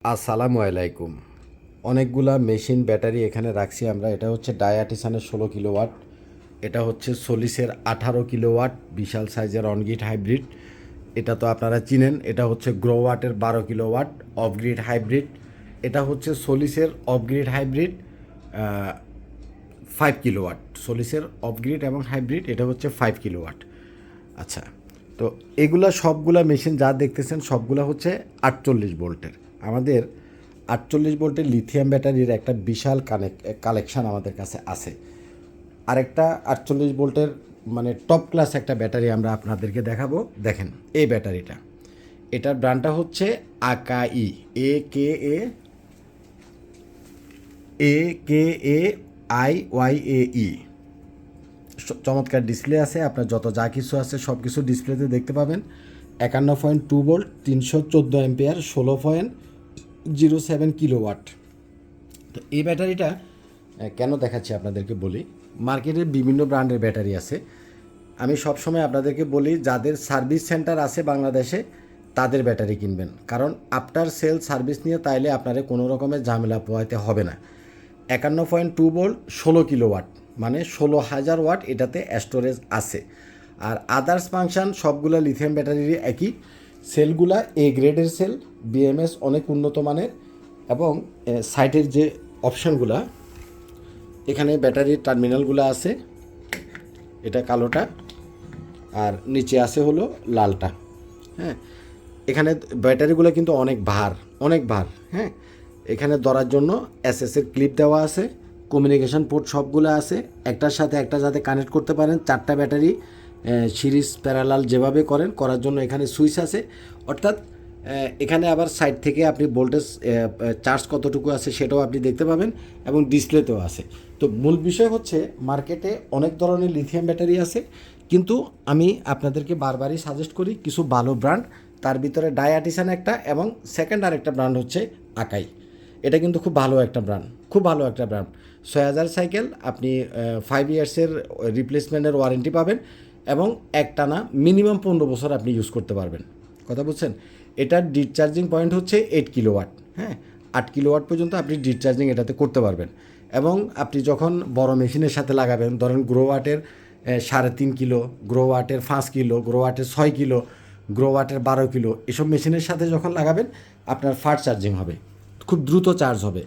আসসালামু আলাইকুম। অনেকগুলা মেশিন ব্যাটারি এখানে রাখছি আমরা। এটা হচ্ছে ডায়াটিসানের 16 কিলোওয়াট, এটা হচ্ছে সোলিসের 18 কিলোওয়াট বিশাল সাইজের অনগ্রিড হাইব্রিড, এটা তো আপনারা চিনেন। এটা হচ্ছে গ্রোওয়াটের 12 কিলোওয়াট অফগ্রিড হাইব্রিড, এটা হচ্ছে সোলিসের অফগ্রিড হাইব্রিড 5 কিলোওয়াট। সোলিসের অফগ্রিড এবং হাইব্রিড এটা হচ্ছে 5 কিলোওয়াট। আচ্ছা, তো এগুলা সবগুলা মেশিন যা দেখতেছেন সবগুলা হচ্ছে 48 ভোল্টের। আমাদের 48 ভোল্টের লিথিয়াম ব্যাটারির একটা বিশাল কালেকশান আমাদের কাছে আছে। আরেকটা 48 ভোল্টের মানে টপ ক্লাস একটা ব্যাটারি আমরা আপনাদেরকে দেখাবো। দেখেন এই ব্যাটারিটা, এটার ব্র্যান্ডটা হচ্ছে আকাই, AKAIYAE। চমৎকার ডিসপ্লে আছে, আপনার যত যা কিছু আছে সব কিছু ডিসপ্লেতে দেখতে পাবেন। 51.2 ভোল্ট, 314 অ্যাম্পিয়ার, 16.07 কিলোওয়াট। তো এই ব্যাটারিটা কেন দেখাচ্ছি আপনাদেরকে বলি। মার্কেটে বিভিন্ন ব্র্যান্ডের ব্যাটারি আছে। আমি সবসময় আপনাদেরকে বলি যাদের সার্ভিস সেন্টার আছে বাংলাদেশে তাদের ব্যাটারি কিনবেন, কারণ আফটার সেল সার্ভিস নিয়ে তাইলে আপনারা কোনো রকমের ঝামেলা পোহাইতে হবে না। 51.2 ভোল্ট, 16 কিলোওয়াট, মানে 16,000 ওয়াট এটাতে স্টোরেজ আছে। আর আদার্স ফাংশান সবগুলো লিথিয়াম ব্যাটারিরই একই। সেলগুলা এ গ্রেডের সেল, বিএমএস অনেক উন্নত মানের, এবং সাইটের যে অপশানগুলা এখানে ব্যাটারির টার্মিনালগুলো আছে, এটা কালোটা আর নিচে আছে হলো লালটা। হ্যাঁ, এখানে ব্যাটারিগুলো কিন্তু অনেক ভার, অনেক ভার। হ্যাঁ, এখানে ধরার জন্য এসএসের ক্লিপ দেওয়া আছে, কমিউনিকেশন পোর্ট সবগুলো আছে, একটার সাথে একটা যাতে কানেক্ট করতে পারেন। 4টা ব্যাটারি সিরিজ প্যারালাল যেভাবে করার জন্য এখানে সুইচ আছে। অর্থাৎ এখানে আবার সাইড থেকে আপনি ভোল্টেজ চার্জ কতটুকু আছে সেটাও আপনি দেখতে পাবেন, এবং ডিসপ্লেতেও আছে। তো মূল বিষয় হচ্ছে মার্কেটে অনেক ধরনের লিথিয়াম ব্যাটারি আছে, কিন্তু আমি আপনাদেরকে বারবারই সাজেস্ট করি কিছু ভালো ব্র্যান্ড। তার ভিতরে ডায়াটিসান একটা, এবং সেকেন্ড আরেকটা ব্র্যান্ড হচ্ছে আকাই। এটা কিন্তু খুব ভালো একটা ব্র্যান্ড, খুব ভালো একটা ব্র্যান্ড। 6000 সাইকেল আপনি 5 ইয়ার্সের রিপ্লেসমেন্টের ওয়ারেন্টি পাবেন, এবং একটানা মিনিমাম 15 বছর আপনি ইউজ করতে পারবেন। কথা বুঝছেন? এটার ডিসচার্জিং পয়েন্ট হচ্ছে 8 কিলোওয়াট। হ্যাঁ, 8 কিলোওয়াট পর্যন্ত আপনি ডিসচার্জিং এটাতে করতে পারবেন। এবং আপনি যখন বড় মেশিনের সাথে লাগাবেন, ধরেন গ্রোওয়াটের 3.5 কিলো, গ্রোওয়াটের 5 কিলো, গ্রোওয়াটের 6 কিলো, গ্রোওয়াটের 12 কিলো, এসব মেশিনের সাথে যখন লাগাবেন আপনার ফাস্ট চার্জিং হবে, খুব দ্রুত চার্জ হবে।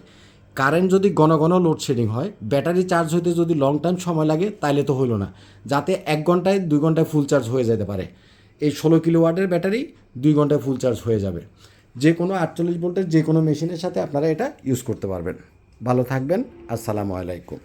কারেন্ট যদি ঘন ঘন লোডশেডিং হয়, ব্যাটারি চার্জ হইতে যদি লং টাইম সময় লাগে তাইলে তো হইল না। যাতে 1 ঘন্টায় 2 ঘন্টায় ফুল চার্জ হয়ে যেতে পারে, এই 16 কিলোওয়াটের ব্যাটারি 2 ঘন্টায় ফুল চার্জ হয়ে যাবে। যে কোনো 48 ভোল্টের যে কোনো মেশিনের সাথে আপনারা এটা ইউজ করতে পারবেন। ভালো থাকবেন। আসসালামু আলাইকুম।